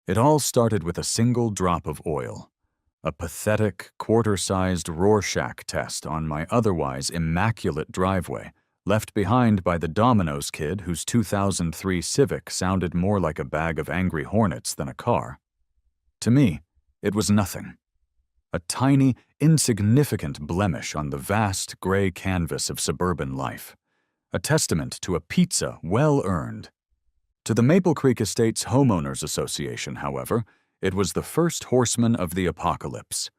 It all started with a single drop of oil, a pathetic, quarter-sized Rorschach test on my otherwise immaculate driveway, left behind by the Domino's kid whose 2003 Civic sounded more like a bag of angry hornets than a car. To me, it was nothing. A tiny, insignificant blemish on the vast gray canvas of suburban life. A testament to a pizza well earned. To the Maple Creek Estates Homeowners Association, however, it was the first horseman of the apocalypse.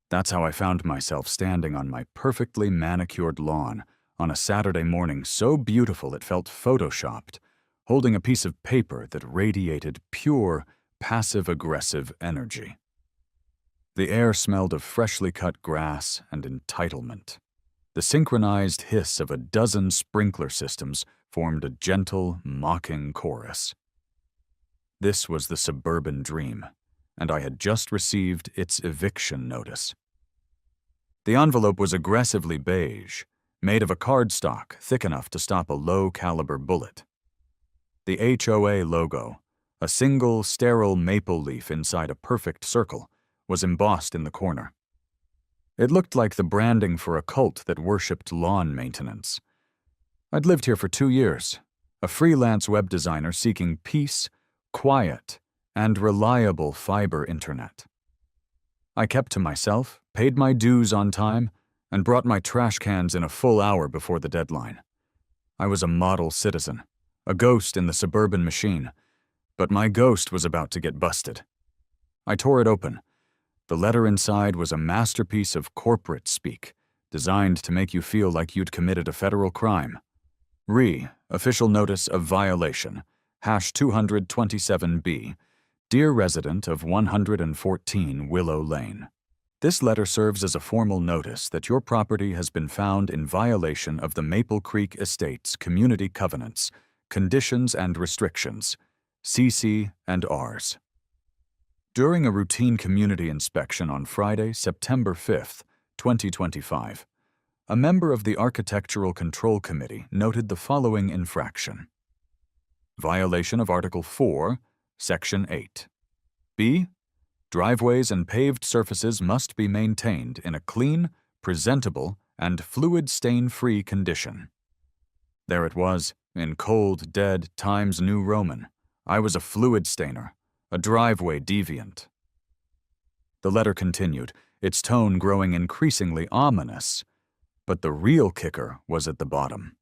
That's how I found myself standing on my perfectly manicured lawn on a Saturday morning so beautiful it felt photoshopped, holding a piece of paper that radiated pure, passive-aggressive energy. The air smelled of freshly cut grass and entitlement. The synchronized hiss of a dozen sprinkler systems formed a gentle, mocking chorus. This was the suburban dream, and I had just received its eviction notice. The envelope was aggressively beige, made of a cardstock thick enough to stop a low-caliber bullet. The HOA logo, a single sterile maple leaf inside a perfect circle, was embossed in the corner. It looked like the branding for a cult that worshipped lawn maintenance. I'd lived here for 2 years, a freelance web designer seeking peace, quiet, and reliable fiber internet. I kept to myself, paid my dues on time, and brought my trash cans in a full hour before the deadline. I was a model citizen, a ghost in the suburban machine, but my ghost was about to get busted. I tore it open. The letter inside was a masterpiece of corporate speak, designed to make you feel like you'd committed a federal crime. Official notice of violation, #227B, Dear resident of 114 Willow Lane. This letter serves as a formal notice that your property has been found in violation of the Maple Creek Estates Community Covenants, Conditions and Restrictions, CC and Rs. During a routine community inspection on Friday, September 5, 2025, a member of the Architectural Control Committee noted the following infraction. Violation of Article 4, Section 8. B. Driveways and paved surfaces must be maintained in a clean, presentable, and fluid stain-free condition. There it was, in cold, dead Times New Roman. I was a fluid stainer, a driveway deviant. The letter continued, its tone growing increasingly ominous, but the real kicker was at the bottom.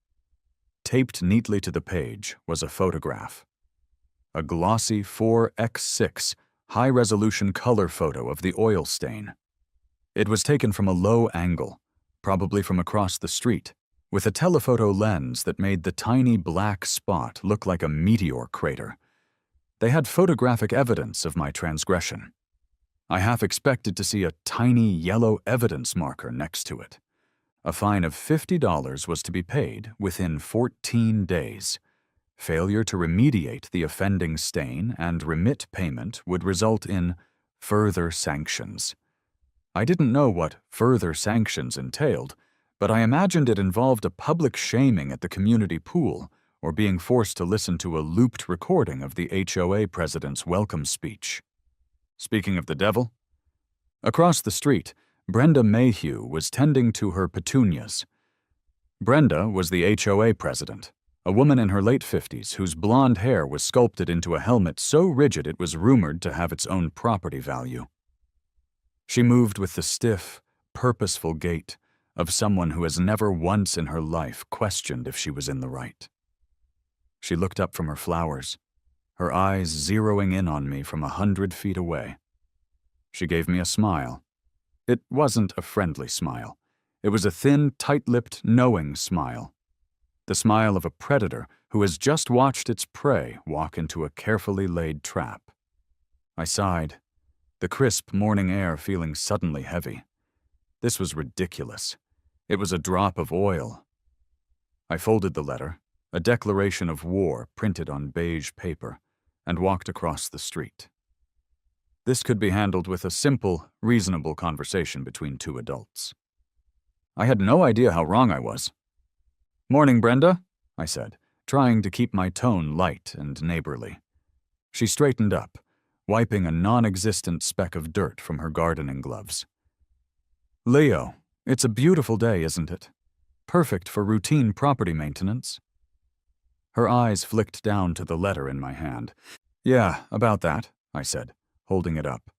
Taped neatly to the page was a photograph. A glossy 4x6 high-resolution color photo of the oil stain. It was taken from a low angle, probably from across the street, with a telephoto lens that made the tiny black spot look like a meteor crater. They had photographic evidence of my transgression. I half expected to see a tiny yellow evidence marker next to it. A fine of $50 was to be paid within 14 days. Failure to remediate the offending stain and remit payment would result in further sanctions. I didn't know what further sanctions entailed, but I imagined it involved a public shaming at the community pool or being forced to listen to a looped recording of the HOA president's welcome speech. Speaking of the devil, across the street, Brenda Mayhew was tending to her petunias. Brenda was the HOA president, a woman in her late 50s whose blonde hair was sculpted into a helmet so rigid it was rumored to have its own property value. She moved with the stiff, purposeful gait of someone who has never once in her life questioned if she was in the right. She looked up from her flowers, her eyes zeroing in on me from 100 feet away. She gave me a smile. It wasn't a friendly smile. It was a thin, tight-lipped, knowing smile. The smile of a predator who has just watched its prey walk into a carefully laid trap. I sighed, the crisp morning air feeling suddenly heavy. This was ridiculous. It was a drop of oil. I folded the letter, a declaration of war printed on beige paper, and walked across the street. This could be handled with a simple, reasonable conversation between two adults. I had no idea how wrong I was. "Morning, Brenda," I said, trying to keep my tone light and neighborly. She straightened up, wiping a non-existent speck of dirt from her gardening gloves. "Leo, it's a beautiful day, isn't it? Perfect for routine property maintenance." Her eyes flicked down to the letter in my hand. "Yeah, about that," I said, holding it up.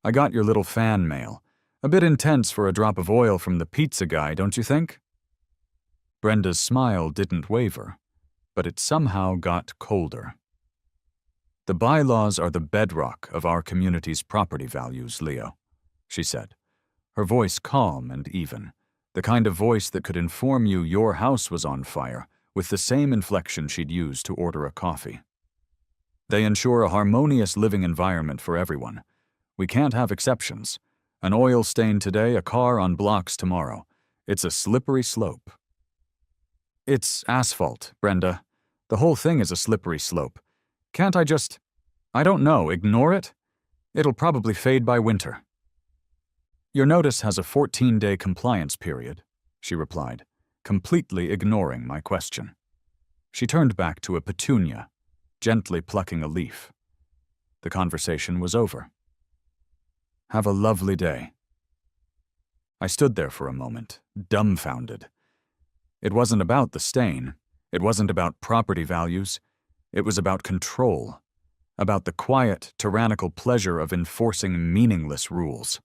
"I got your little fan mail. A bit intense for a drop of oil from the pizza guy, don't you think?" Brenda's smile didn't waver, but it somehow got colder. "The bylaws are the bedrock of our community's property values, Leo," she said, her voice calm and even, the kind of voice that could inform you your house was on fire with the same inflection she'd use to order a coffee. "They ensure a harmonious living environment for everyone. We can't have exceptions. An oil stain today, a car on blocks tomorrow. It's a slippery slope." "It's asphalt, Brenda. The whole thing is a slippery slope. Can't I just, I don't know, ignore it? It'll probably fade by winter." "Your notice has a 14-day compliance period," she replied, completely ignoring my question. She turned back to a petunia, gently plucking a leaf. The conversation was over. "Have a lovely day." I stood there for a moment, dumbfounded. It wasn't about the stain. It wasn't about property values. It was about control, about the quiet, tyrannical pleasure of enforcing meaningless rules.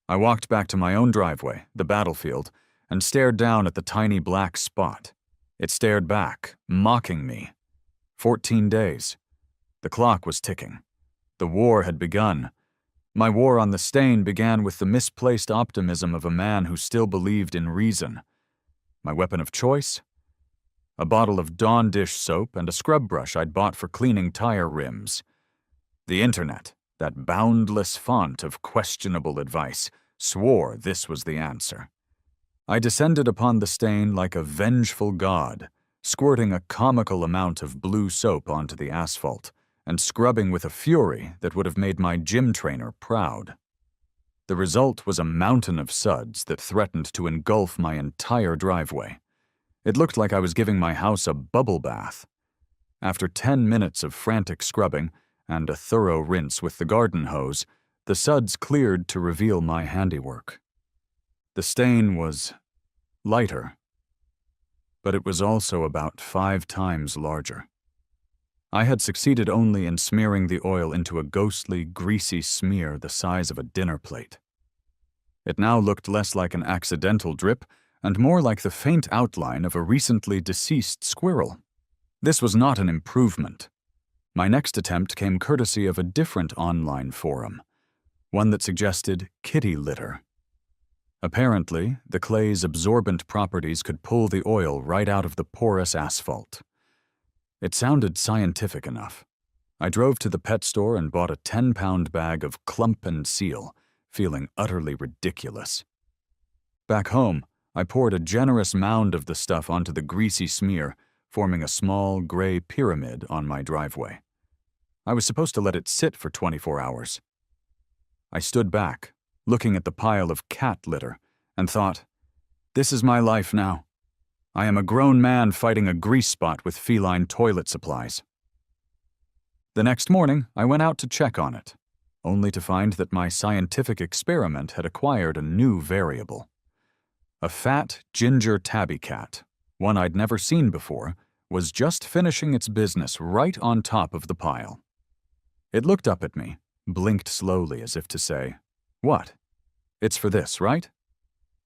I walked back to my own driveway, the battlefield, and stared down at the tiny black spot. It stared back, mocking me. 14 days. The clock was ticking. The war had begun. My war on the stain began with the misplaced optimism of a man who still believed in reason. My weapon of choice? A bottle of Dawn dish soap and a scrub brush I'd bought for cleaning tire rims. The internet, that boundless font of questionable advice, swore this was the answer. I descended upon the stain like a vengeful god, squirting a comical amount of blue soap onto the asphalt and scrubbing with a fury that would have made my gym trainer proud. The result was a mountain of suds that threatened to engulf my entire driveway. It looked like I was giving my house a bubble bath. After 10 minutes of frantic scrubbing and a thorough rinse with the garden hose, the suds cleared to reveal my handiwork. The stain was lighter, but it was also about 5 times larger. I had succeeded only in smearing the oil into a ghostly, greasy smear the size of a dinner plate. It now looked less like an accidental drip and more like the faint outline of a recently deceased squirrel. This was not an improvement. My next attempt came courtesy of a different online forum, one that suggested kitty litter. Apparently, the clay's absorbent properties could pull the oil right out of the porous asphalt. It sounded scientific enough. I drove to the pet store and bought a 10-pound bag of Clump and Seal, feeling utterly ridiculous. Back home, I poured a generous mound of the stuff onto the greasy smear, forming a small, gray pyramid on my driveway. I was supposed to let it sit for 24 hours. I stood back, looking at the pile of cat litter, and thought, this is my life now. I am a grown man fighting a grease spot with feline toilet supplies. The next morning, I went out to check on it, only to find that my scientific experiment had acquired a new variable. A fat, ginger tabby cat, one I'd never seen before, was just finishing its business right on top of the pile. It looked up at me, blinked slowly as if to say, "What? It's for this, right?"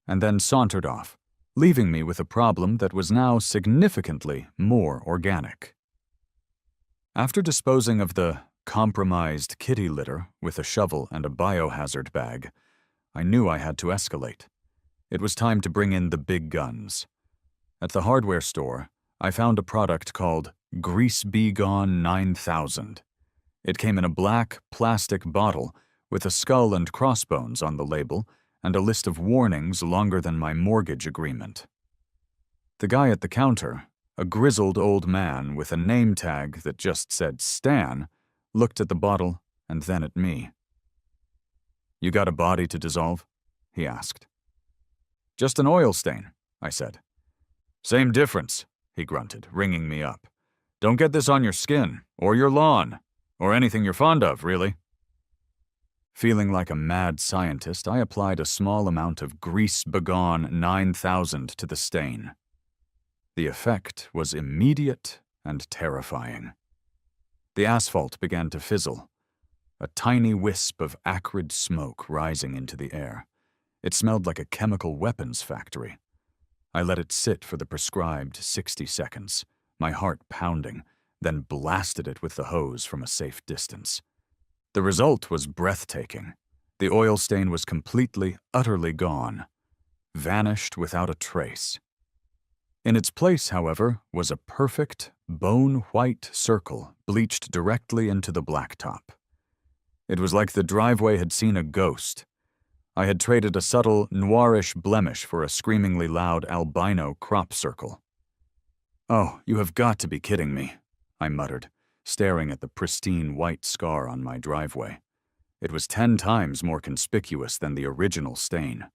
And then sauntered off, leaving me with a problem that was now significantly more organic. After disposing of the compromised kitty litter with a shovel and a biohazard bag, I knew I had to escalate. It was time to bring in the big guns. At the hardware store, I found a product called Grease Be Gone 9000. It came in a black, plastic bottle with a skull and crossbones on the label and a list of warnings longer than my mortgage agreement. The guy at the counter, a grizzled old man with a name tag that just said Stan, looked at the bottle and then at me. "You got a body to dissolve?" he asked. "Just an oil stain," I said. "Same difference," he grunted, ringing me up. "Don't get this on your skin or your lawn. Or anything you're fond of, really. Feeling like a mad scientist, I applied a small amount of grease-begone 9000 to the stain. The effect was immediate and terrifying. The asphalt began to fizzle, a tiny wisp of acrid smoke rising into the air. It smelled like a chemical weapons factory. I let it sit for the prescribed 60 seconds, my heart pounding, then blasted it with the hose from a safe distance. The result was breathtaking. The oil stain was completely, utterly gone, vanished without a trace. In its place, however, was a perfect, bone-white circle bleached directly into the blacktop. It was like the driveway had seen a ghost. I had traded a subtle, noirish blemish for a screamingly loud albino crop circle. "Oh, you have got to be kidding me," I muttered, staring at the pristine white scar on my driveway. It was 10 times more conspicuous than the original stain.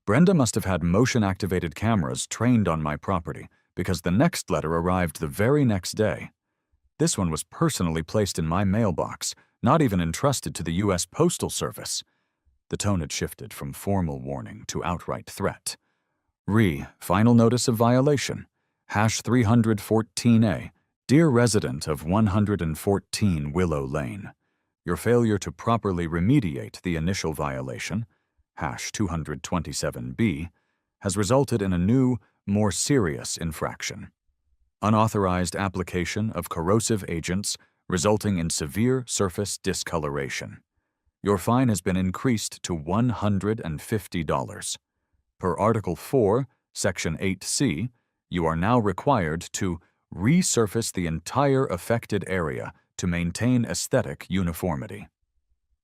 Brenda must have had motion-activated cameras trained on my property, because the next letter arrived the very next day. This one was personally placed in my mailbox, not even entrusted to the U.S. Postal Service. The tone had shifted from formal warning to outright threat. Final notice of violation. #314A. Dear resident of 114 Willow Lane, your failure to properly remediate the initial violation, #227B, has resulted in a new, more serious infraction. Unauthorized application of corrosive agents resulting in severe surface discoloration. Your fine has been increased to $150. Per Article 4, Section 8C, you are now required to resurface the entire affected area to maintain aesthetic uniformity.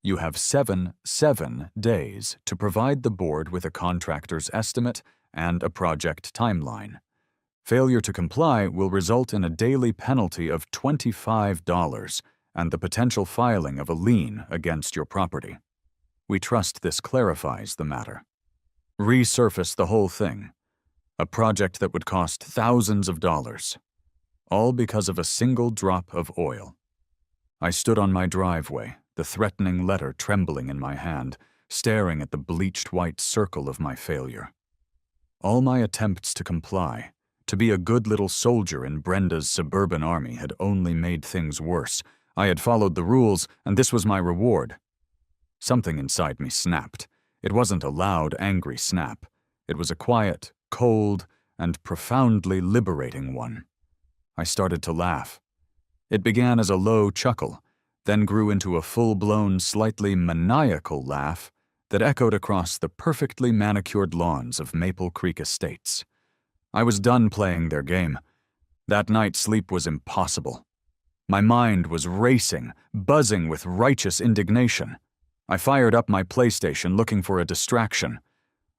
You have 7 days to provide the board with a contractor's estimate and a project timeline. Failure to comply will result in a daily penalty of $25 and the potential filing of a lien against your property. We trust this clarifies the matter. Resurface the whole thing. A project that would cost thousands of dollars. All because of a single drop of oil. I stood on my driveway, the threatening letter trembling in my hand, staring at the bleached white circle of my failure. All my attempts to comply, to be a good little soldier in Brenda's suburban army, had only made things worse. I had followed the rules, and this was my reward. Something inside me snapped. It wasn't a loud, angry snap. It was a quiet, cold, and profoundly liberating one. I started to laugh. It began as a low chuckle, then grew into a full-blown, slightly maniacal laugh that echoed across the perfectly manicured lawns of Maple Creek Estates. I was done playing their game. That night sleep was impossible. My mind was racing, buzzing with righteous indignation. I fired up my PlayStation looking for a distraction.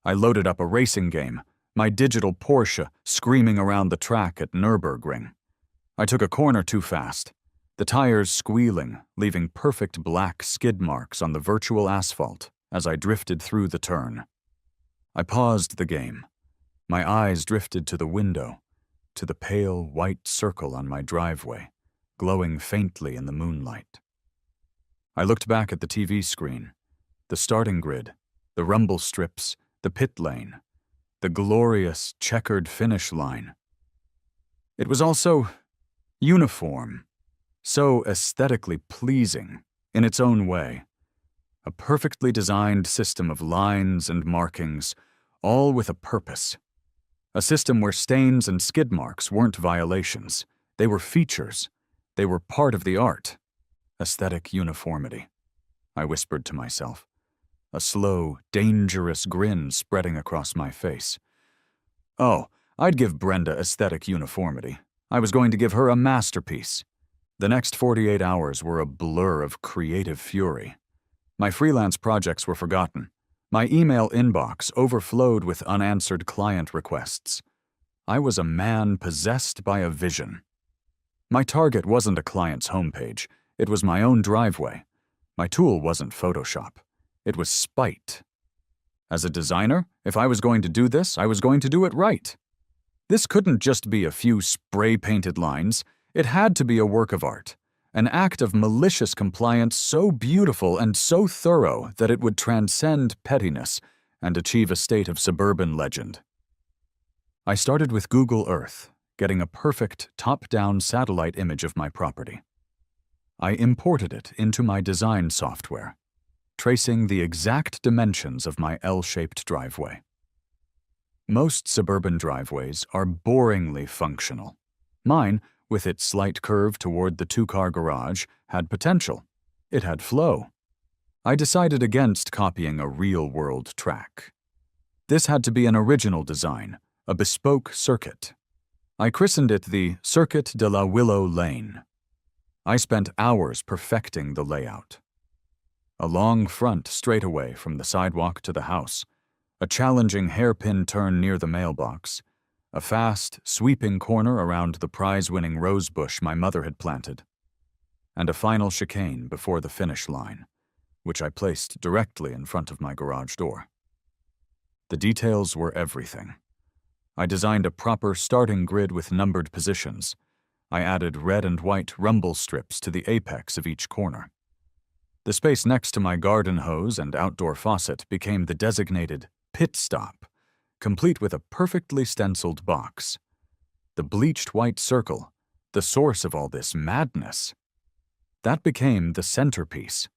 I loaded up a racing game, my digital Porsche screaming around the track at Nürburgring. I took a corner too fast, the tires squealing, leaving perfect black skid marks on the virtual asphalt as I drifted through the turn. I paused the game. My eyes drifted to the window, to the pale white circle on my driveway, glowing faintly in the moonlight. I looked back at the TV screen, the starting grid, the rumble strips, the pit lane, the glorious checkered finish line. It was also uniform, so aesthetically pleasing in its own way. A perfectly designed system of lines and markings, all with a purpose. A system where stains and skid marks weren't violations. They were features. They were part of the art. Aesthetic uniformity, I whispered to myself, a slow, dangerous grin spreading across my face. Oh, I'd give Brenda aesthetic uniformity. I was going to give her a masterpiece. The next 48 hours were a blur of creative fury. My freelance projects were forgotten. My email inbox overflowed with unanswered client requests. I was a man possessed by a vision. My target wasn't a client's homepage. It was my own driveway. My tool wasn't Photoshop. It was spite. As a designer, if I was going to do this, I was going to do it right. This couldn't just be a few spray-painted lines. It had to be a work of art, an act of malicious compliance so beautiful and so thorough that it would transcend pettiness and achieve a state of suburban legend. I started with Google Earth, getting a perfect top-down satellite image of my property. I imported it into my design software, tracing the exact dimensions of my L-shaped driveway. Most suburban driveways are boringly functional. Mine, with its slight curve toward the two-car garage, had potential. It had flow. I decided against copying a real-world track. This had to be an original design, a bespoke circuit. I christened it the Circuit de la Willow Lane. I spent hours perfecting the layout. A long front straightaway from the sidewalk to the house, a challenging hairpin turn near the mailbox, a fast, sweeping corner around the prize-winning rose bush my mother had planted, and a final chicane before the finish line, which I placed directly in front of my garage door. The details were everything. I designed a proper starting grid with numbered positions. I added red and white rumble strips to the apex of each corner. The space next to my garden hose and outdoor faucet became the designated pit stop, complete with a perfectly stenciled box. The bleached white circle, the source of all this madness. That became the centerpiece.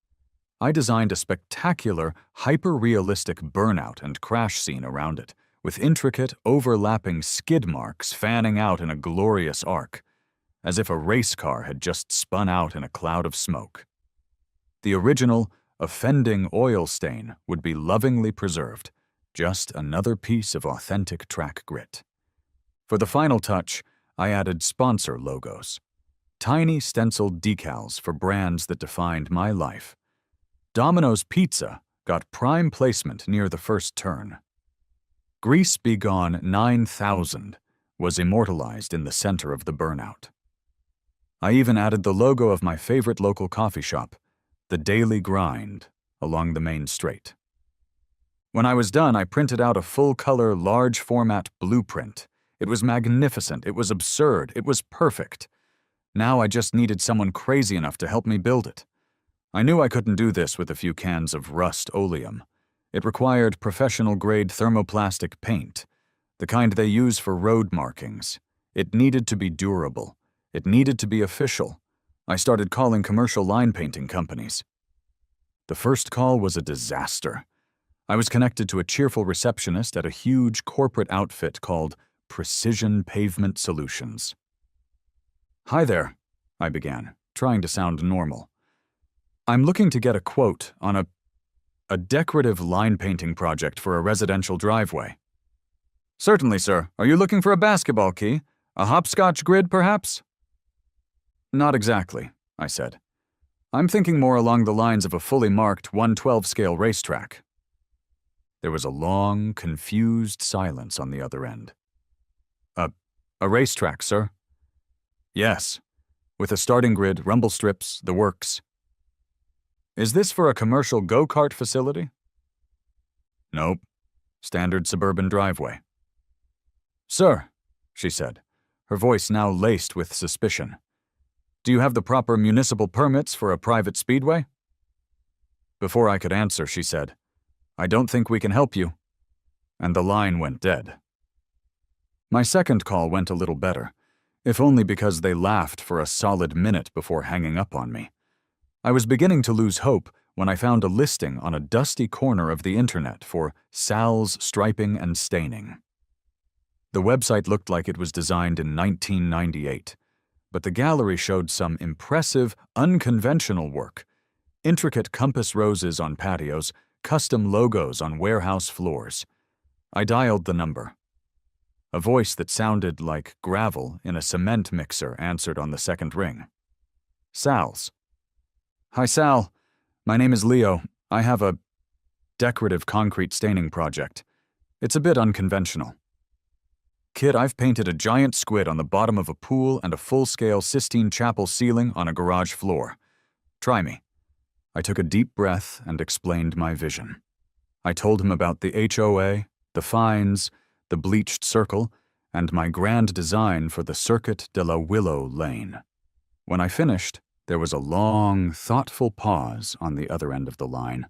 I designed a spectacular, hyper-realistic burnout and crash scene around it, with intricate, overlapping skid marks fanning out in a glorious arc, as if a race car had just spun out in a cloud of smoke. The original, offending oil stain would be lovingly preserved, just another piece of authentic track grit. For the final touch, I added sponsor logos, tiny stenciled decals for brands that defined my life. Domino's Pizza got prime placement near the first turn. Grease Be Gone 9000 was immortalized in the center of the burnout. I even added the logo of my favorite local coffee shop, The Daily Grind, along the main straight. When I was done, I printed out a full-color, large-format blueprint. It was magnificent, it was absurd, it was perfect. Now I just needed someone crazy enough to help me build it. I knew I couldn't do this with a few cans of Rust-Oleum. It required professional-grade thermoplastic paint, the kind they use for road markings. It needed to be durable. It needed to be official. I started calling commercial line painting companies. The first call was a disaster. I was connected to a cheerful receptionist at a huge corporate outfit called Precision Pavement Solutions. "Hi there," I began, trying to sound normal. "I'm looking to get a quote on a decorative line painting project for a residential driveway." "Certainly, sir. Are you looking for a basketball key? A hopscotch grid, perhaps?" "Not exactly," I said. "I'm thinking more along the lines of a fully marked 1/12 scale racetrack." There was a long, confused silence on the other end. A racetrack, sir?" "Yes, with a starting grid, rumble strips, the works." "Is this for a commercial go-kart facility?" "Nope. Standard suburban driveway." "Sir," she said, her voice now laced with suspicion, "do you have the proper municipal permits for a private speedway?" Before I could answer, she said, "I don't think we can help you." And the line went dead. My second call went a little better, if only because they laughed for a solid minute before hanging up on me. I was beginning to lose hope when I found a listing on a dusty corner of the internet for Sal's Striping and Staining. The website looked like it was designed in 1998, but the gallery showed some impressive, unconventional work: intricate compass roses on patios, custom logos on warehouse floors. I dialed the number. A voice that sounded like gravel in a cement mixer answered on the second ring. "Sal's." "Hi, Sal. My name is Leo. I have a decorative concrete staining project. It's a bit unconventional. Kid, I've painted a giant squid on the bottom of a pool and a full-scale Sistine Chapel ceiling on a garage floor. Try me." I took a deep breath and explained my vision. I told him about the HOA, the fines, the bleached circle, and my grand design for the Circuit de la Willow Lane. When I finished, There was a long, thoughtful pause on the other end of the line.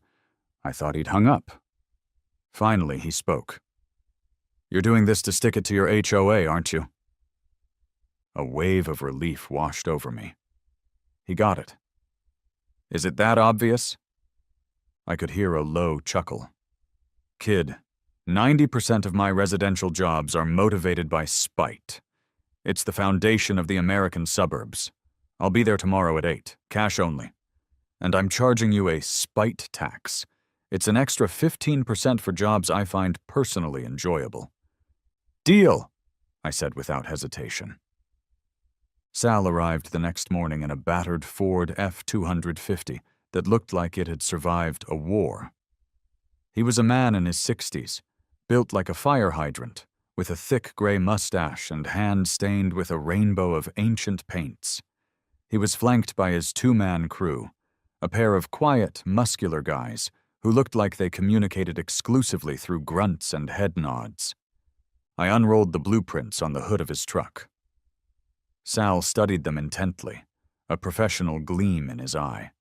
I thought he'd hung up. Finally, he spoke. "You're doing this to stick it to your HOA, aren't you?" A wave of relief washed over me. He got it. "Is it that obvious?" I could hear a low chuckle. "Kid, 90% of my residential jobs are motivated by spite. It's the foundation of the American suburbs. I'll be there tomorrow at 8, cash only. And I'm charging you a spite tax. It's an extra 15% for jobs I find personally enjoyable." "Deal," I said without hesitation. Sal arrived the next morning in a battered Ford F-250 that looked like it had survived a war. He was a man in his 60s, built like a fire hydrant, with a thick gray mustache and hands stained with a rainbow of ancient paints. He was flanked by his two-man crew, a pair of quiet, muscular guys who looked like they communicated exclusively through grunts and head nods. I unrolled the blueprints on the hood of his truck. Sal studied them intently, a professional gleam in his eye.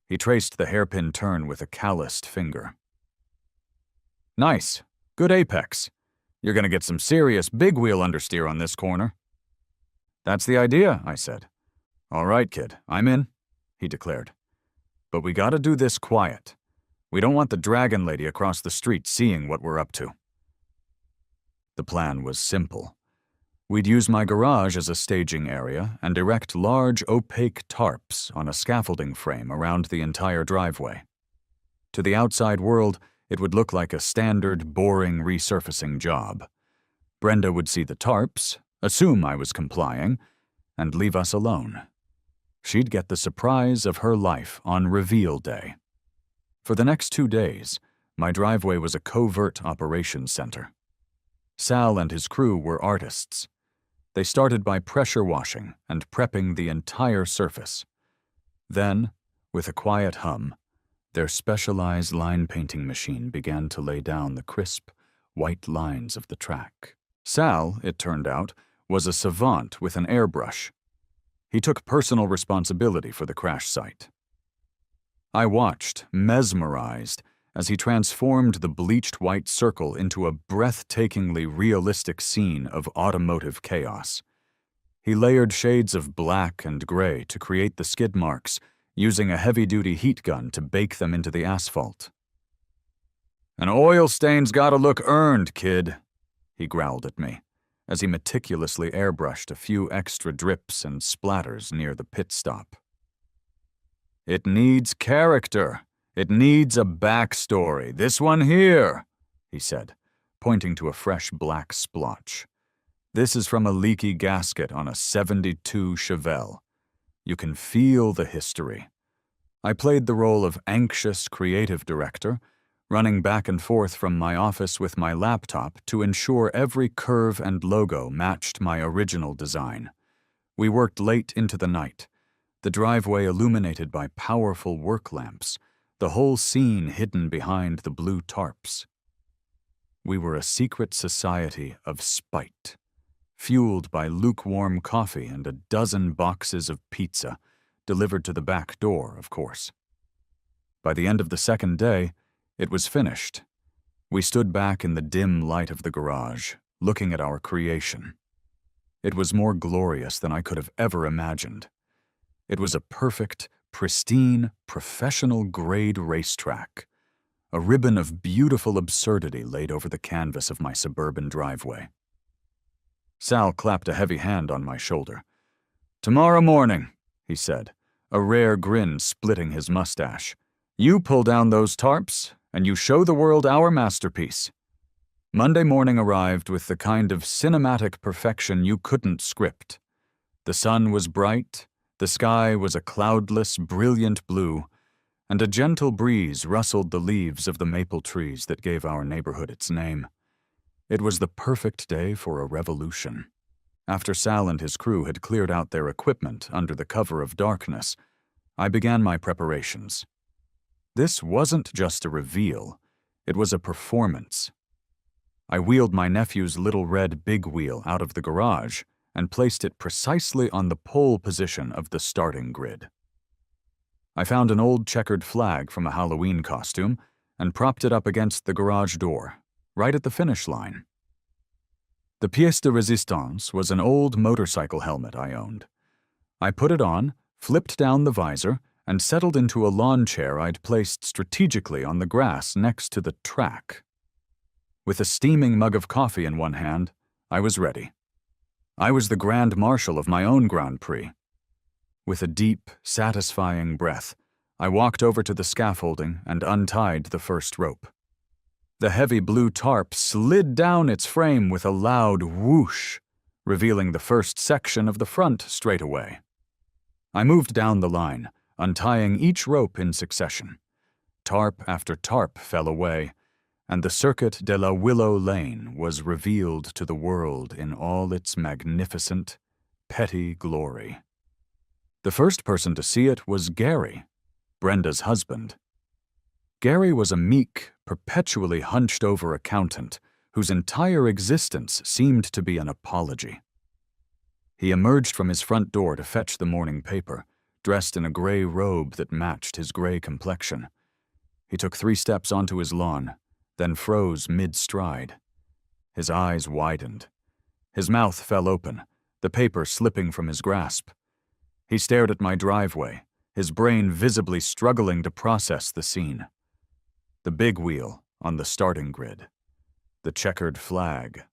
He traced the hairpin turn with a calloused finger. "Nice. Good apex. You're going to get some serious big wheel understeer on this corner." "That's the idea," I said. "All right, kid, I'm in," he declared. "But we gotta do this quiet. We don't want the dragon lady across the street seeing what we're up to." The plan was simple. We'd use my garage as a staging area and erect large, opaque tarps on a scaffolding frame around the entire driveway. To the outside world, it would look like a standard, boring resurfacing job. Brenda would see the tarps, assume I was complying, and leave us alone. She'd get the surprise of her life on reveal day. For the next 2 days, my driveway was a covert operations center. Sal and his crew were artists. They started by pressure washing and prepping the entire surface. Then, with a quiet hum, their specialized line painting machine began to lay down the crisp, white lines of the track. Sal, it turned out, was a savant with an airbrush. He took personal responsibility for the crash site. I watched, mesmerized, as he transformed the bleached white circle into a breathtakingly realistic scene of automotive chaos. He layered shades of black and gray to create the skid marks, using a heavy-duty heat gun to bake them into the asphalt. "An oil stain's gotta look earned, kid," he growled at me, as he meticulously airbrushed a few extra drips and splatters near the pit stop. "It needs character. It needs a backstory. This one here," he said, pointing to a fresh black splotch. "This is from a leaky gasket on a '72 Chevelle. You can feel the history." I played the role of anxious creative director, running back and forth from my office with my laptop to ensure every curve and logo matched my original design. We worked late into the night, the driveway illuminated by powerful work lamps, the whole scene hidden behind the blue tarps. We were a secret society of spite, fueled by lukewarm coffee and a dozen boxes of pizza, delivered to the back door, of course. By the end of the second day, it was finished. We stood back in the dim light of the garage, looking at our creation. It was more glorious than I could have ever imagined. It was a perfect, pristine, professional-grade racetrack, a ribbon of beautiful absurdity laid over the canvas of my suburban driveway. Sal clapped a heavy hand on my shoulder. "Tomorrow morning," he said, a rare grin splitting his mustache, "you pull down those tarps, and you show the world our masterpiece." Monday morning arrived with the kind of cinematic perfection you couldn't script. The sun was bright, the sky was a cloudless, brilliant blue, and a gentle breeze rustled the leaves of the maple trees that gave our neighborhood its name. It was the perfect day for a revolution. After Sal and his crew had cleared out their equipment under the cover of darkness, I began my preparations. This wasn't just a reveal, it was a performance. I wheeled my nephew's little red big wheel out of the garage and placed it precisely on the pole position of the starting grid. I found an old checkered flag from a Halloween costume and propped it up against the garage door, right at the finish line. The pièce de résistance was an old motorcycle helmet I owned. I put it on, flipped down the visor, and settled into a lawn chair I'd placed strategically on the grass next to the track. With a steaming mug of coffee in one hand, I was ready. I was the Grand Marshal of my own Grand Prix. With a deep, satisfying breath, I walked over to the scaffolding and untied the first rope. The heavy blue tarp slid down its frame with a loud whoosh, revealing the first section of the front straight away. I moved down the line, untying each rope in succession. Tarp after tarp fell away, and the Circuit de la Willow Lane was revealed to the world in all its magnificent, petty glory. The first person to see it was Gary, Brenda's husband. Gary was a meek, perpetually hunched-over accountant whose entire existence seemed to be an apology. He emerged from his front door to fetch the morning paper, dressed in a gray robe that matched his gray complexion. He took 3 steps onto his lawn, then froze mid-stride. His eyes widened. His mouth fell open, the paper slipping from his grasp. He stared at my driveway, his brain visibly struggling to process the scene. The big wheel on the starting grid. The checkered flag.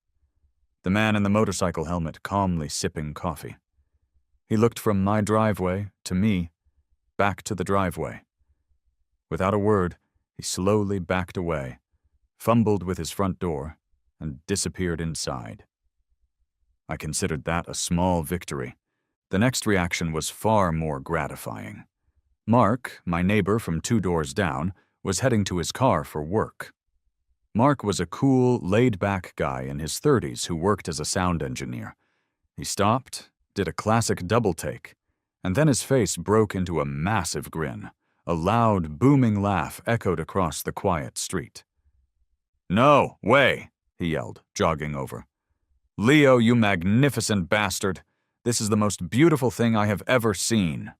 The man in the motorcycle helmet calmly sipping coffee. He looked from my driveway to me, back to the driveway. Without a word, he slowly backed away, fumbled with his front door, and disappeared inside. I considered that a small victory. The next reaction was far more gratifying. Mark, my neighbor from 2 doors down, was heading to his car for work. Mark was a cool, laid-back guy in his 30s who worked as a sound engineer. He stopped, did a classic double-take, and then his face broke into a massive grin. A loud, booming laugh echoed across the quiet street. "No way," he yelled, jogging over. "Leo, you magnificent bastard. This is the most beautiful thing I have ever seen."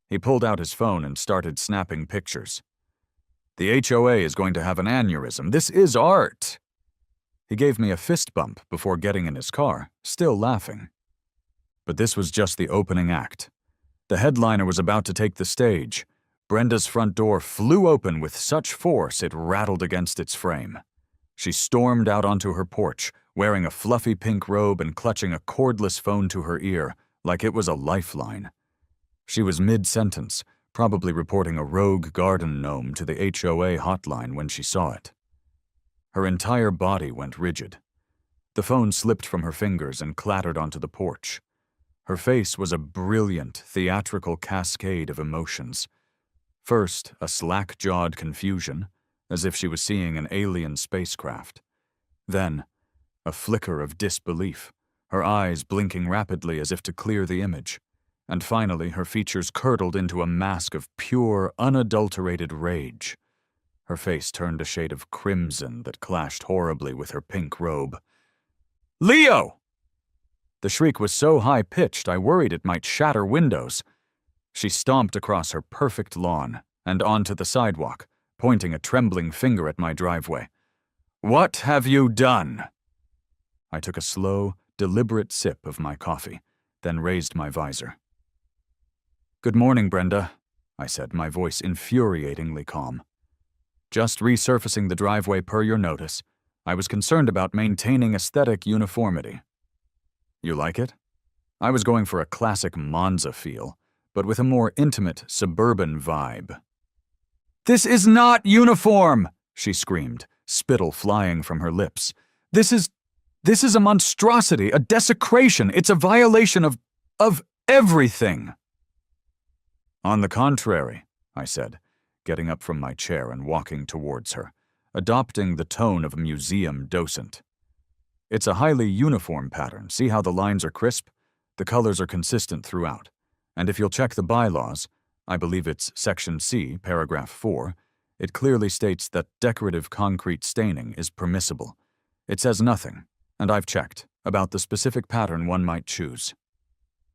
He pulled out his phone and started snapping pictures. "The HOA is going to have an aneurysm. This is art." He gave me a fist bump before getting in his car, still laughing. But this was just the opening act. The headliner was about to take the stage. Brenda's front door flew open with such force it rattled against its frame. She stormed out onto her porch, wearing a fluffy pink robe and clutching a cordless phone to her ear, like it was a lifeline. She was mid-sentence, probably reporting a rogue garden gnome to the HOA hotline when she saw it. Her entire body went rigid. The phone slipped from her fingers and clattered onto the porch. Her face was a brilliant, theatrical cascade of emotions. First, a slack-jawed confusion, as if she was seeing an alien spacecraft. Then, a flicker of disbelief, her eyes blinking rapidly as if to clear the image. And finally, her features curdled into a mask of pure, unadulterated rage. Her face turned a shade of crimson that clashed horribly with her pink robe. "Leo!" The shriek was so high-pitched I worried it might shatter windows. She stomped across her perfect lawn and onto the sidewalk, pointing a trembling finger at my driveway. "What have you done?" I took a slow, deliberate sip of my coffee, then raised my visor. "Good morning, Brenda," I said, my voice infuriatingly calm. "Just resurfacing the driveway per your notice. I was concerned about maintaining aesthetic uniformity." "You like it?" I was going for a classic Monza feel, but with a more intimate, suburban vibe. "This is not uniform!" she screamed, spittle flying from her lips. This is a monstrosity, a desecration. It's a violation of everything." "On the contrary," I said, getting up from my chair and walking towards her, adopting the tone of a museum docent. "It's a highly uniform pattern. See how the lines are crisp? The colors are consistent throughout. And if you'll check the bylaws, I believe it's Section C, Paragraph 4, it clearly states that decorative concrete staining is permissible. It says nothing, and I've checked, about the specific pattern one might choose.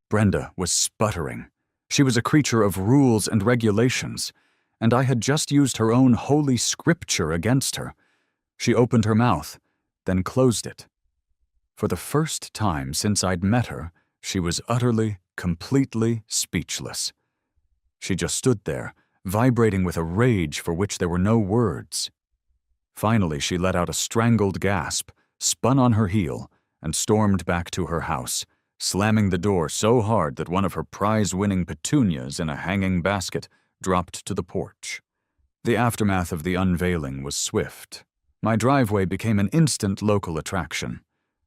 Brenda was sputtering. She was a creature of rules and regulations, and I had just used her own holy scripture against her. She opened her mouth, then closed it. For the first time since I'd met her, she was utterly, completely speechless. She just stood there, vibrating with a rage for which there were no words. Finally, she let out a strangled gasp, spun on her heel, and stormed back to her house, slamming the door so hard that one of her prize-winning petunias in a hanging basket dropped to the porch. The aftermath of the unveiling was swift. My driveway became an instant local attraction.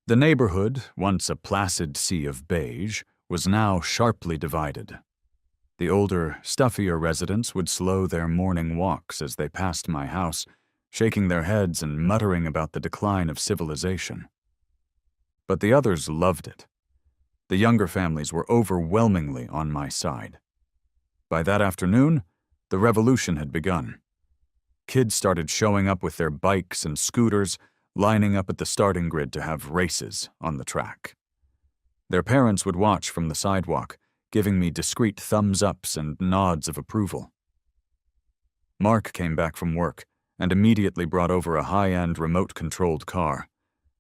The neighborhood, once a placid sea of beige, was now sharply divided. The older, stuffier residents would slow their morning walks as they passed my house, shaking their heads and muttering about the decline of civilization. But the others loved it. The younger families were overwhelmingly on my side. By that afternoon, the revolution had begun. Kids started showing up with their bikes and scooters, lining up at the starting grid to have races on the track. Their parents would watch from the sidewalk, giving me discreet thumbs-ups and nods of approval. Mark came back from work and immediately brought over a high-end remote-controlled car,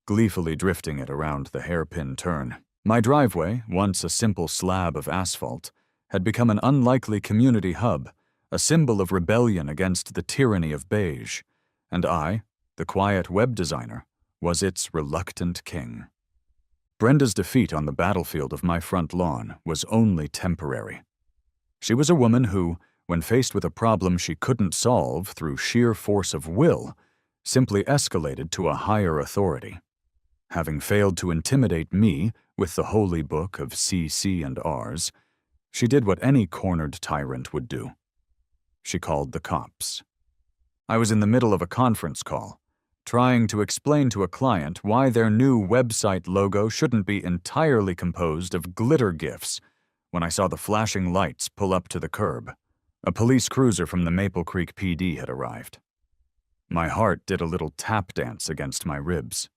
gleefully drifting it around the hairpin turn. My driveway, once a simple slab of asphalt, had become an unlikely community hub, a symbol of rebellion against the tyranny of beige, and I, the quiet web designer, was its reluctant king. Brenda's defeat on the battlefield of my front lawn was only temporary. She was a woman who, when faced with a problem she couldn't solve through sheer force of will, simply escalated to a higher authority. Having failed to intimidate me with the holy book of CC and Rs, she did what any cornered tyrant would do. She called the cops. I was in the middle of a conference call, trying to explain to a client why their new website logo shouldn't be entirely composed of glitter gifs, when I saw the flashing lights pull up to the curb. A police cruiser from the Maple Creek PD had arrived. My heart did a little tap dance against my ribs.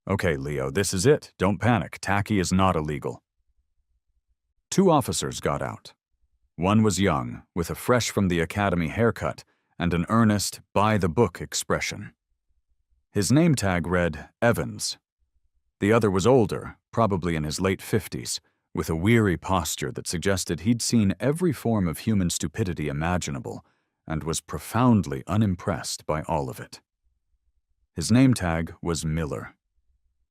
Okay, Leo, this is it. Don't panic. Tacky is not illegal. 2 officers got out. One was young, with a fresh-from-the-academy haircut and an earnest, by-the-book expression. His name tag read Evans. The other was older, probably in his late 50s, with a weary posture that suggested he'd seen every form of human stupidity imaginable and was profoundly unimpressed by all of it. His name tag was Miller.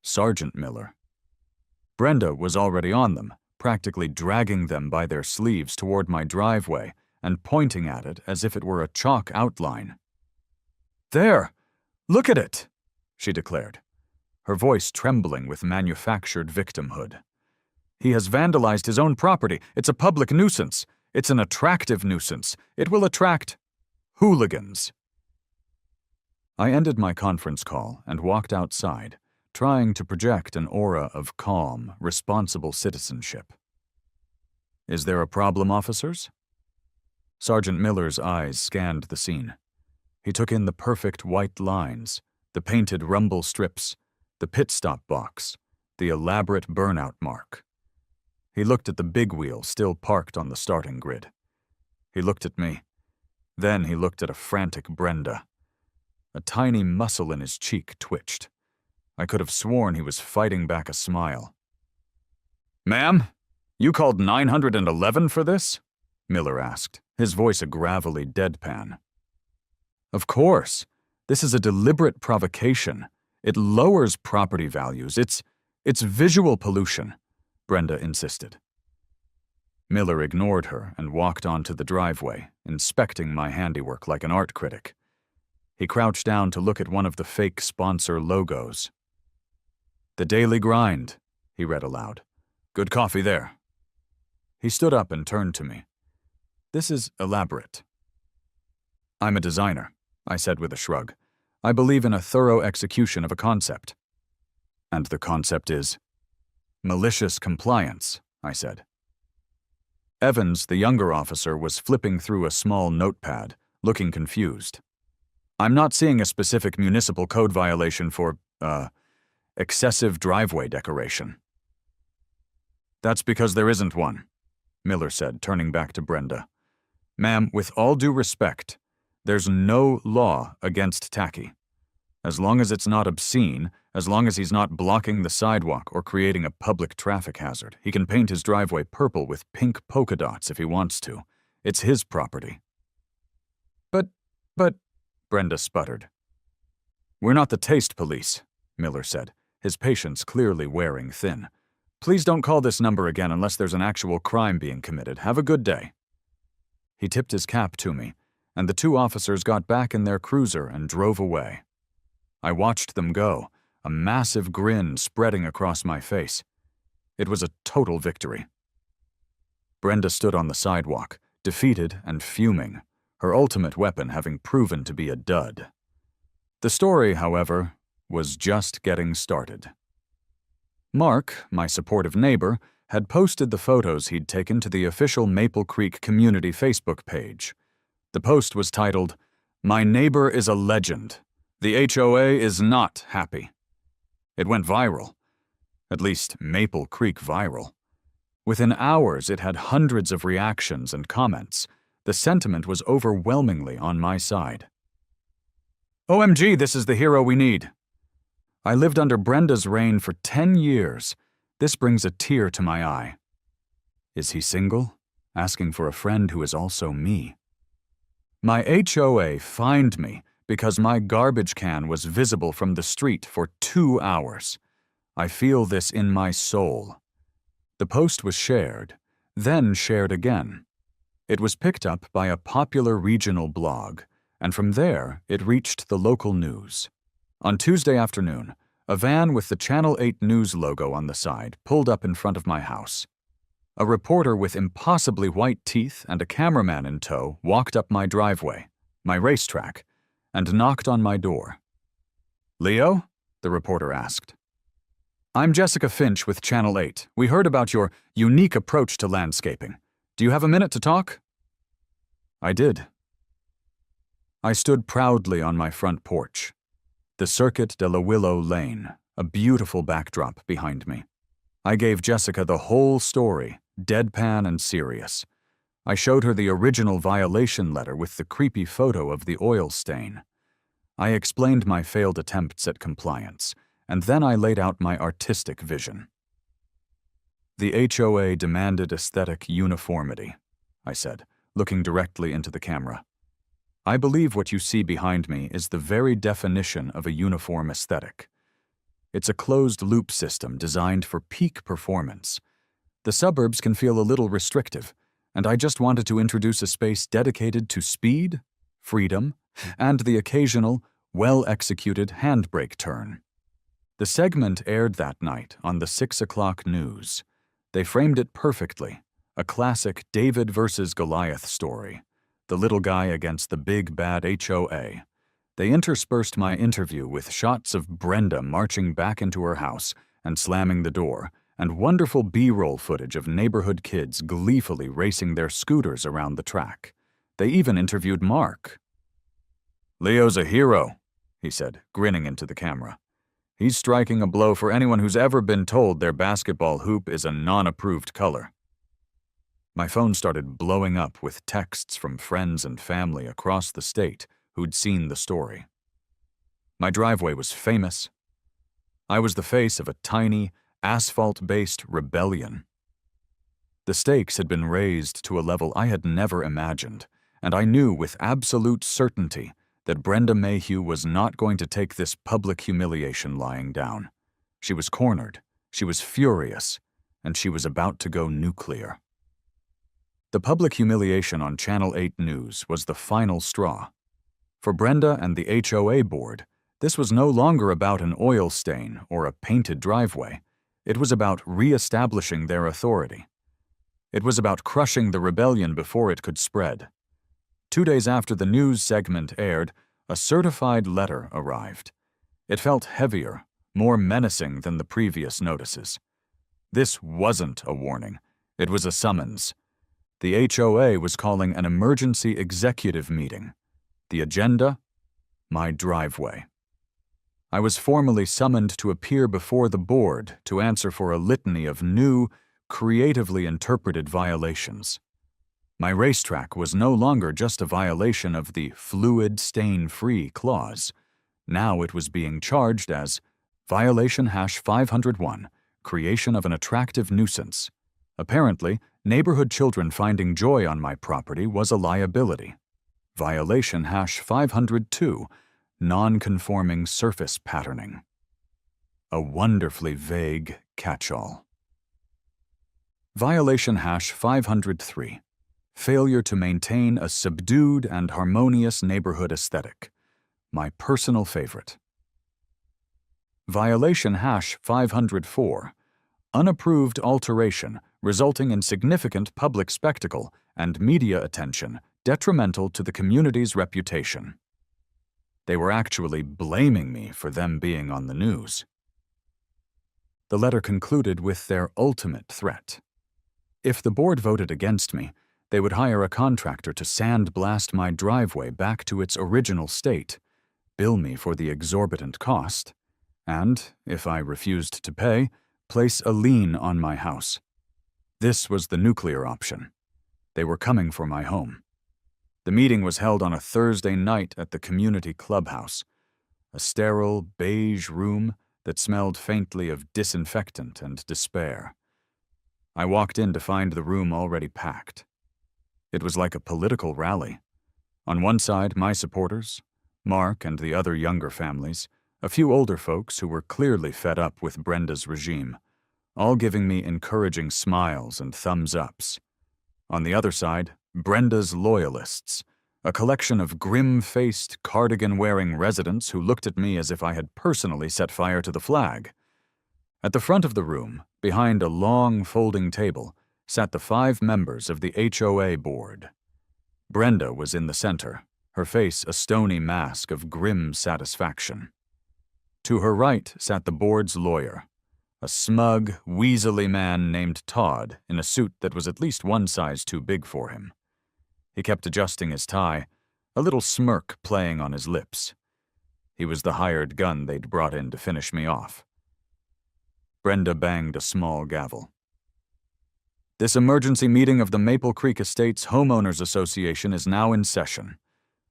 Sergeant Miller. Brenda was already on them, practically dragging them by their sleeves toward my driveway and pointing at it as if it were a chalk outline. "There! Look at it!" she declared, her voice trembling with manufactured victimhood. "He has vandalized his own property. It's a public nuisance. It's an attractive nuisance. It will attract hooligans." I ended my conference call and walked outside, trying to project an aura of calm, responsible citizenship. "Is there a problem, officers?" Sergeant Miller's eyes scanned the scene. He took in the perfect white lines, the painted rumble strips, the pit stop box, the elaborate burnout mark. He looked at the big wheel still parked on the starting grid. He looked at me. Then he looked at a frantic Brenda. A tiny muscle in his cheek twitched. I could have sworn he was fighting back a smile. "Ma'am, you called 911 for this?" Miller asked, his voice a gravelly deadpan. "Of course. This is a deliberate provocation. It lowers property values. It's visual pollution," Brenda insisted. Miller ignored her and walked onto the driveway, inspecting my handiwork like an art critic. He crouched down to look at one of the fake sponsor logos. "The Daily Grind," he read aloud. "Good coffee there." He stood up and turned to me. "This is elaborate." "I'm a designer," I said with a shrug. "I believe in a thorough execution of a concept." "And the concept is?" "Malicious compliance," I said. Evans, the younger officer, was flipping through a small notepad, looking confused. "I'm not seeing a specific municipal code violation for, excessive driveway decoration. "That's because there isn't one," Miller said, turning back to Brenda. "Ma'am, with all due respect, there's no law against tacky. As long as it's not obscene, as long as he's not blocking the sidewalk or creating a public traffic hazard, he can paint his driveway purple with pink polka dots if he wants to. It's his property." But, Brenda sputtered. "We're not the taste police," Miller said, his patience clearly wearing thin. "Please don't call this number again unless there's an actual crime being committed. Have a good day." He tipped his cap to me, and the two officers got back in their cruiser and drove away. I watched them go, a massive grin spreading across my face. It was a total victory. Brenda stood on the sidewalk, defeated and fuming, her ultimate weapon having proven to be a dud. The story, however, was just getting started. Mark, my supportive neighbor, had posted the photos he'd taken to the official Maple Creek Community Facebook page. The post was titled, "My Neighbor is a Legend. The HOA is not happy." It went viral. At least Maple Creek viral. Within hours, it had hundreds of reactions and comments. The sentiment was overwhelmingly on my side. "OMG, this is the hero we need. I lived under Brenda's reign for 10 years. This brings a tear to my eye. Is he single? Asking for a friend who is also me. My HOA fined me because my garbage can was visible from the street for 2 hours. I feel this in my soul." The post was shared, then shared again. It was picked up by a popular regional blog, and from there it reached the local news. On Tuesday afternoon, a van with the Channel 8 News logo on the side pulled up in front of my house. A reporter with impossibly white teeth and a cameraman in tow walked up my driveway, my racetrack, and knocked on my door. "Leo?" the reporter asked. "I'm Jessica Finch with Channel 8. We heard about your unique approach to landscaping. Do you have a minute to talk?" I did. I stood proudly on my front porch. The Circuit de la Willow Lane, a beautiful backdrop behind me. I gave Jessica the whole story, deadpan and serious. I showed her the original violation letter with the creepy photo of the oil stain. I explained my failed attempts at compliance, and then I laid out my artistic vision. "The HOA demanded aesthetic uniformity," I said, looking directly into the camera. "I believe what you see behind me is the very definition of a uniform aesthetic. It's a closed-loop system designed for peak performance. The suburbs can feel a little restrictive, and I just wanted to introduce a space dedicated to speed, freedom, and the occasional, well-executed handbrake turn." The segment aired that night on the 6 o'clock news. They framed it perfectly, a classic David versus Goliath story, the little guy against the big bad HOA. They interspersed my interview with shots of Brenda marching back into her house and slamming the door, and wonderful B-roll footage of neighborhood kids gleefully racing their scooters around the track. They even interviewed Mark. "Leo's a hero," he said, grinning into the camera. "He's striking a blow for anyone who's ever been told their basketball hoop is a non-approved color." My phone started blowing up with texts from friends and family across the state who'd seen the story. My driveway was famous. I was the face of a tiny, asphalt-based rebellion. The stakes had been raised to a level I had never imagined, and I knew with absolute certainty that Brenda Mayhew was not going to take this public humiliation lying down. She was cornered, she was furious, and she was about to go nuclear. The public humiliation on Channel 8 News was the final straw. For Brenda and the HOA board, this was no longer about an oil stain or a painted driveway. It was about re-establishing their authority. It was about crushing the rebellion before it could spread. 2 days after the news segment aired, a certified letter arrived. It felt heavier, more menacing than the previous notices. This wasn't a warning. It was a summons. The HOA was calling an emergency executive meeting. The agenda? My driveway. I was formally summoned to appear before the board to answer for a litany of new, creatively interpreted violations. My racetrack was no longer just a violation of the fluid stain-free clause. Now it was being charged as violation #501, creation of an attractive nuisance. Apparently, neighborhood children finding joy on my property was a liability. Violation #502, non-conforming surface patterning. A wonderfully vague catch-all. Violation #503, failure to maintain a subdued and harmonious neighborhood aesthetic. My personal favorite. Violation #504, unapproved alteration resulting in significant public spectacle and media attention detrimental to the community's reputation. They were actually blaming me for them being on the news. The letter concluded with their ultimate threat. If the board voted against me, they would hire a contractor to sandblast my driveway back to its original state, bill me for the exorbitant cost, and, if I refused to pay, place a lien on my house. This was the nuclear option. They were coming for my home. The meeting was held on a Thursday night at the community clubhouse, a sterile, beige room that smelled faintly of disinfectant and despair. I walked in to find the room already packed. It was like a political rally. On one side, my supporters, Mark and the other younger families, a few older folks who were clearly fed up with Brenda's regime, all giving me encouraging smiles and thumbs-ups. On the other side, Brenda's loyalists, a collection of grim-faced, cardigan-wearing residents who looked at me as if I had personally set fire to the flag. At the front of the room, behind a long folding table, sat the 5 members of the HOA board. Brenda was in the center, her face a stony mask of grim satisfaction. To her right sat the board's lawyer, a smug, weaselly man named Todd in a suit that was at least one size too big for him. He kept adjusting his tie, a little smirk playing on his lips. He was the hired gun they'd brought in to finish me off. Brenda banged a small gavel. This emergency meeting of the Maple Creek Estates Homeowners Association is now in session.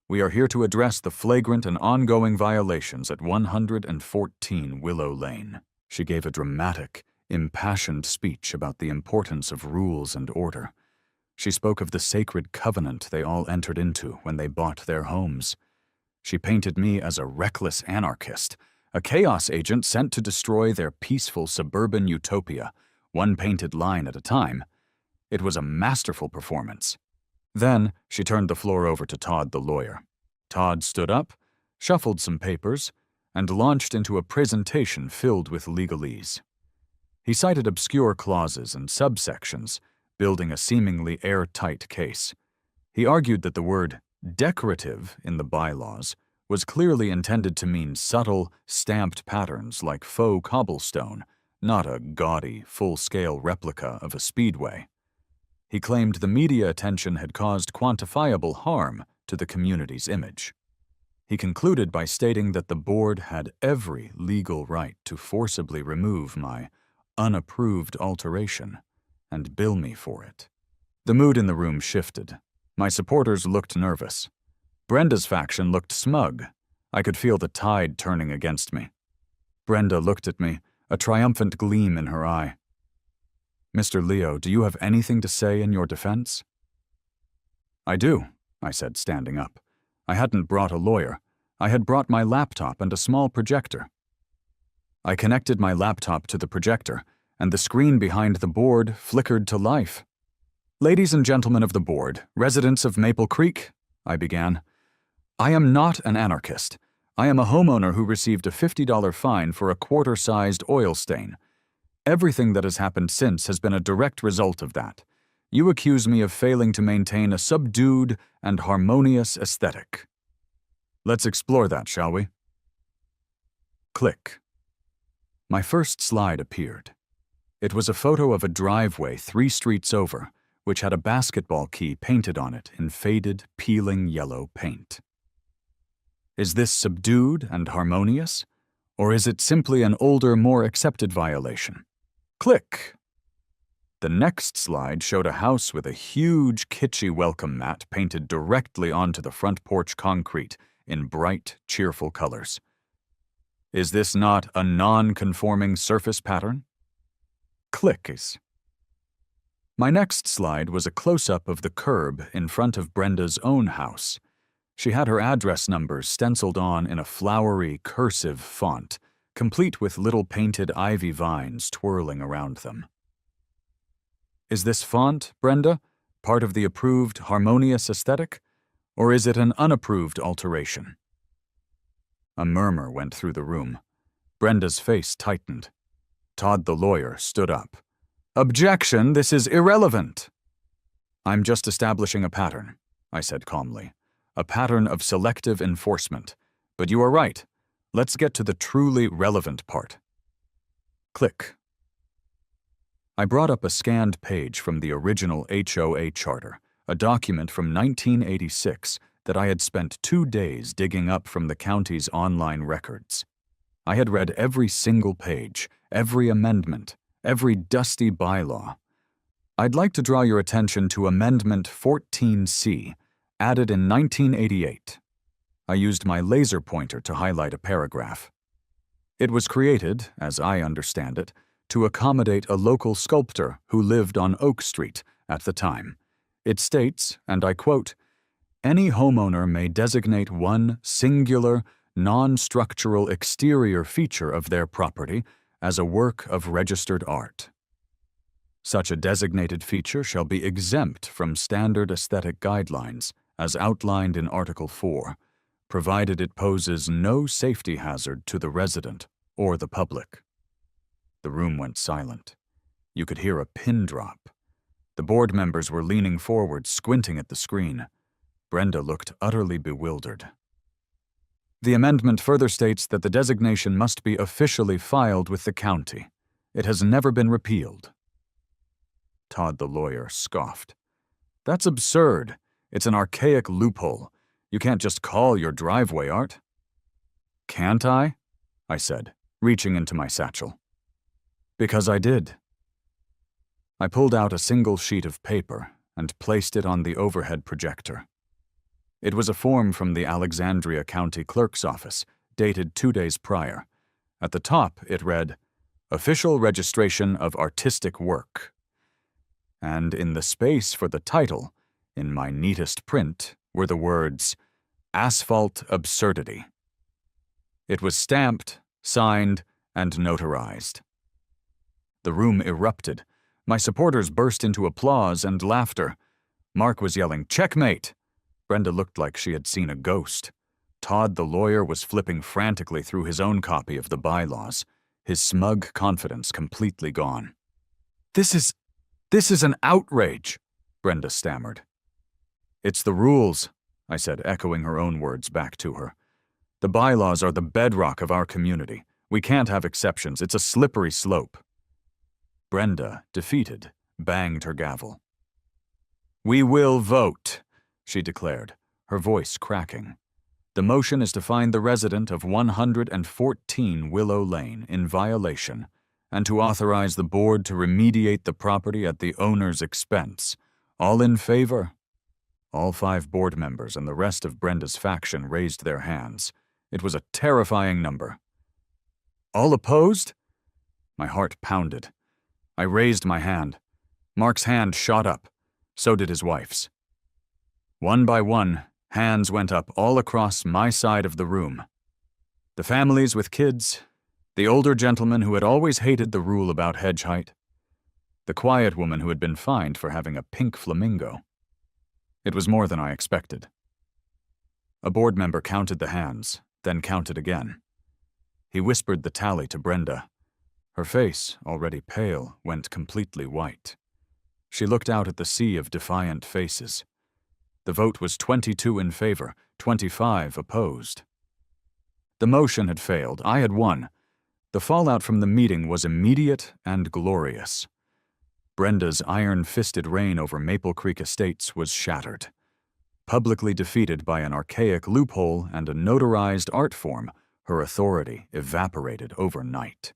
We are here to address the flagrant and ongoing violations at 114 Willow Lane. She gave a dramatic, impassioned speech about the importance of rules and order. She spoke of the sacred covenant they all entered into when they bought their homes. She painted me as a reckless anarchist, a chaos agent sent to destroy their peaceful suburban utopia, one painted line at a time. It was a masterful performance. Then she turned the floor over to Todd the lawyer. Todd stood up, shuffled some papers, and launched into a presentation filled with legalese. He cited obscure clauses and subsections, building a seemingly airtight case. He argued that the word decorative in the bylaws was clearly intended to mean subtle, stamped patterns like faux cobblestone, not a gaudy, full-scale replica of a speedway. He claimed the media attention had caused quantifiable harm to the community's image. He concluded by stating that the board had every legal right to forcibly remove my unapproved alteration and bill me for it. The mood in the room shifted. My supporters looked nervous. Brenda's faction looked smug. I could feel the tide turning against me. Brenda looked at me, a triumphant gleam in her eye. "Mr. Leo, do you have anything to say in your defense?" "I do," I said, standing up. I hadn't brought a lawyer. I had brought my laptop and a small projector. I connected my laptop to the projector, and the screen behind the board flickered to life. "Ladies and gentlemen of the board, residents of Maple Creek," I began, "I am not an anarchist. I am a homeowner who received a $50 fine for a quarter-sized oil stain. Everything that has happened since has been a direct result of that. You accuse me of failing to maintain a subdued and harmonious aesthetic. Let's explore that, shall we?" Click. My first slide appeared. It was a photo of a driveway 3 streets over, which had a basketball key painted on it in faded, peeling yellow paint. Is this subdued and harmonious, Or is it simply an older, more accepted violation? Click. The next slide showed a house with a huge, kitschy welcome mat painted directly onto the front porch concrete in bright, cheerful colors. Is this not a non-conforming surface pattern? Click. My next slide was a close-up of the curb in front of Brenda's own house. She had her address numbers stenciled on in a flowery, cursive font, complete with little painted ivy vines twirling around them. Is this font, Brenda, part of the approved harmonious aesthetic, or is it an unapproved alteration? A murmur went through the room. Brenda's face tightened. Todd the lawyer stood up. Objection, this is irrelevant. I'm just establishing a pattern, I said calmly. A pattern of selective enforcement. But you are right. Let's get to the truly relevant part. Click. I brought up a scanned page from the original HOA charter, a document from 1986 that I had spent 2 days digging up from the county's online records. I had read every single page, every amendment, every dusty bylaw. I'd like to draw your attention to Amendment 14C, added in 1988. I used my laser pointer to highlight a paragraph. It was created, as I understand it, to accommodate a local sculptor who lived on Oak Street at the time. It states, and I quote, "Any homeowner may designate one singular, non-structural exterior feature of their property as a work of registered art. Such a designated feature shall be exempt from standard aesthetic guidelines as outlined in Article 4, provided it poses no safety hazard to the resident or the public." The room went silent. You could hear a pin drop. The board members were leaning forward, squinting at the screen. Brenda looked utterly bewildered. The amendment further states that the designation must be officially filed with the county. It has never been repealed. Todd the lawyer scoffed. That's absurd. It's an archaic loophole. You can't just call your driveway art. Can't I? I said, reaching into my satchel. Because I did. I pulled out a single sheet of paper and placed it on the overhead projector. It was a form from the Alexandria County Clerk's office, dated 2 days prior. At the top, it read, "Official Registration of Artistic Work." And in the space for the title, in my neatest print, were the words, "Asphalt Absurdity." It was stamped, signed, and notarized. The room erupted. My supporters burst into applause and laughter. Mark was yelling, "Checkmate!" Brenda looked like she had seen a ghost. Todd the lawyer was flipping frantically through his own copy of the bylaws, his smug confidence completely gone. This is an outrage," Brenda stammered. "It's the rules," I said, echoing her own words back to her. "The bylaws are the bedrock of our community. We can't have exceptions. It's a slippery slope." Brenda, defeated, banged her gavel. "We will vote," she declared, her voice cracking. "The motion is to find the resident of 114 Willow Lane in violation and to authorize the board to remediate the property at the owner's expense. All in favor?" All 5 board members and the rest of Brenda's faction raised their hands. It was a terrifying number. "All opposed?" My heart pounded. I raised my hand. Mark's hand shot up. So did his wife's. One by one, hands went up all across my side of the room. The families with kids, the older gentleman who had always hated the rule about hedge height, the quiet woman who had been fined for having a pink flamingo. It was more than I expected. A board member counted the hands, then counted again. He whispered the tally to Brenda. Her face, already pale, went completely white. She looked out at the sea of defiant faces. The vote was 22 in favor, 25 opposed. The motion had failed. I had won. The fallout from the meeting was immediate and glorious. Brenda's iron-fisted reign over Maple Creek Estates was shattered. Publicly defeated by an archaic loophole and a notarized art form, her authority evaporated overnight.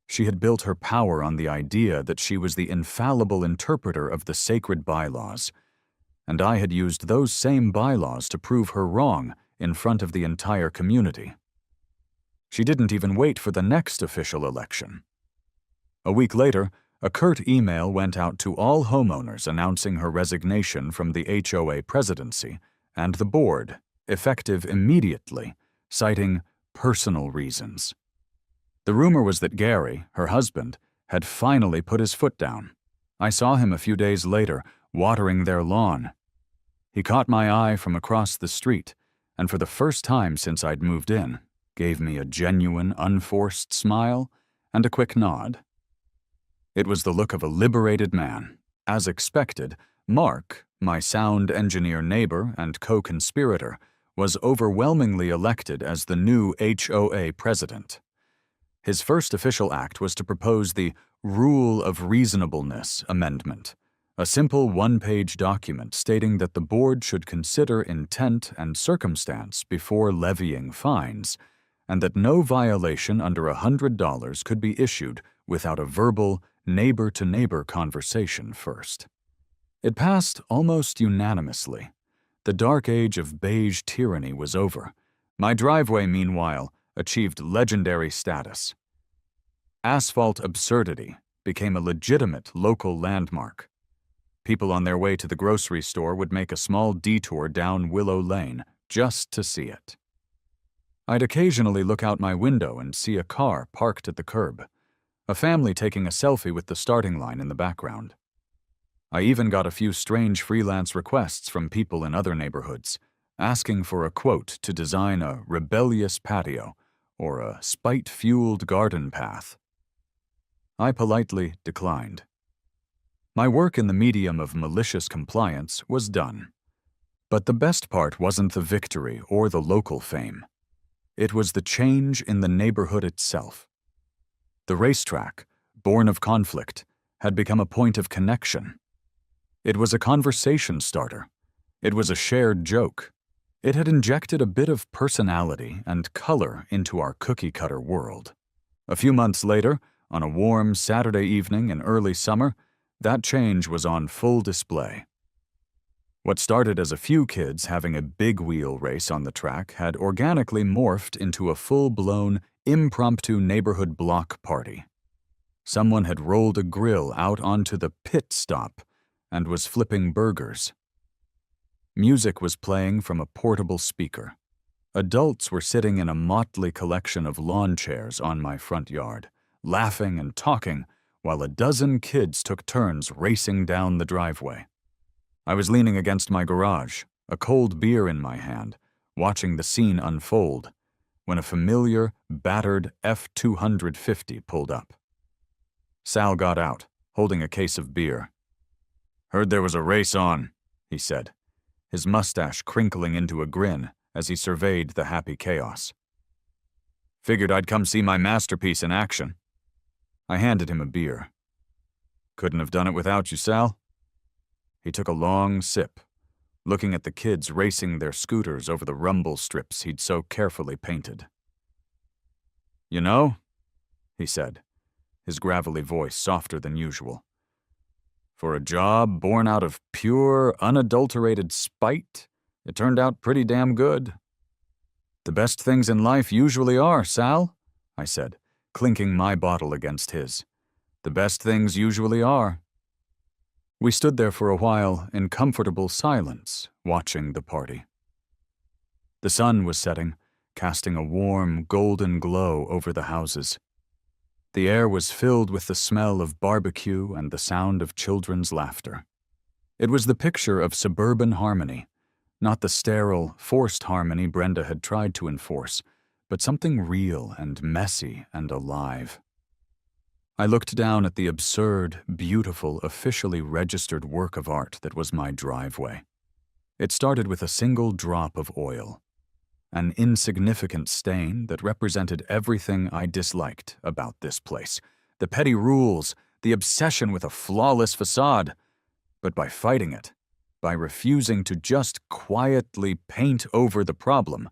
She had built her power on the idea that she was the infallible interpreter of the sacred bylaws, and I had used those same bylaws to prove her wrong in front of the entire community. She didn't even wait for the next official election. A week later, a curt email went out to all homeowners announcing her resignation from the HOA presidency and the board, effective immediately, citing personal reasons. The rumor was that Gary, her husband, had finally put his foot down. I saw him a few days later, watering their lawn. He caught my eye from across the street, and for the first time since I'd moved in, gave me a genuine, unforced smile and a quick nod. It was the look of a liberated man. As expected, Mark, my sound engineer neighbor and co-conspirator, was overwhelmingly elected as the new HOA president. His first official act was to propose the Rule of Reasonableness Amendment, a simple one-page document stating that the board should consider intent and circumstance before levying fines, and that no violation under $100 could be issued without a verbal, neighbor-to-neighbor conversation first. It passed almost unanimously. The dark age of beige tyranny was over. My driveway, meanwhile, achieved legendary status. Asphalt absurdity became a legitimate local landmark. People on their way to the grocery store would make a small detour down Willow Lane just to see it. I'd occasionally look out my window and see a car parked at the curb, a family taking a selfie with the starting line in the background. I even got a few strange freelance requests from people in other neighborhoods, asking for a quote to design a rebellious patio or a spite-fueled garden path. I politely declined. My work in the medium of malicious compliance was done. But the best part wasn't the victory or the local fame. It was the change in the neighborhood itself. The racetrack, born of conflict, had become a point of connection. It was a conversation starter. It was a shared joke. It had injected a bit of personality and color into our cookie-cutter world. A few months later, on a warm Saturday evening in early summer, that change was on full display. What started as a few kids having a big wheel race on the track had organically morphed into a full-blown, impromptu neighborhood block party. Someone had rolled a grill out onto the pit stop and was flipping burgers. Music was playing from a portable speaker. Adults were sitting in a motley collection of lawn chairs on my front yard, laughing and talking, while a dozen kids took turns racing down the driveway. I was leaning against my garage, a cold beer in my hand, watching the scene unfold, when a familiar, battered F-250 pulled up. Sal got out, holding a case of beer. "Heard there was a race on," he said, his mustache crinkling into a grin as he surveyed the happy chaos. "Figured I'd come see my masterpiece in action." I handed him a beer. "Couldn't have done it without you, Sal." He took a long sip, looking at the kids racing their scooters over the rumble strips he'd so carefully painted. "You know," he said, his gravelly voice softer than usual, "for a job born out of pure, unadulterated spite, it turned out pretty damn good." "The best things in life usually are, Sal," I said, clinking my bottle against his. "The best things usually are." We stood there for a while in comfortable silence, watching the party. The sun was setting, casting a warm, golden glow over the houses. The air was filled with the smell of barbecue and the sound of children's laughter. It was the picture of suburban harmony, not the sterile, forced harmony Brenda had tried to enforce, but something real and messy and alive. I looked down at the absurd, beautiful, officially registered work of art that was my driveway. It started with a single drop of oil, an insignificant stain that represented everything I disliked about this place, the petty rules, the obsession with a flawless facade. But by fighting it, by refusing to just quietly paint over the problem,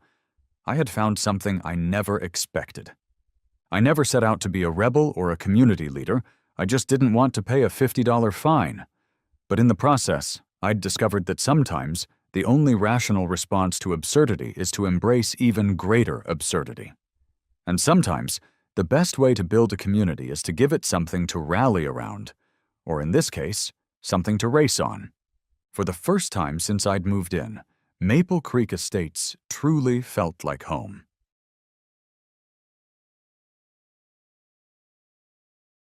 I had found something I never expected. I never set out to be a rebel or a community leader. I just didn't want to pay a $50 fine. But in the process, I'd discovered that sometimes the only rational response to absurdity is to embrace even greater absurdity. And sometimes, the best way to build a community is to give it something to rally around, or in this case, something to race on. For the first time since I'd moved in, Maple Creek Estates truly felt like home.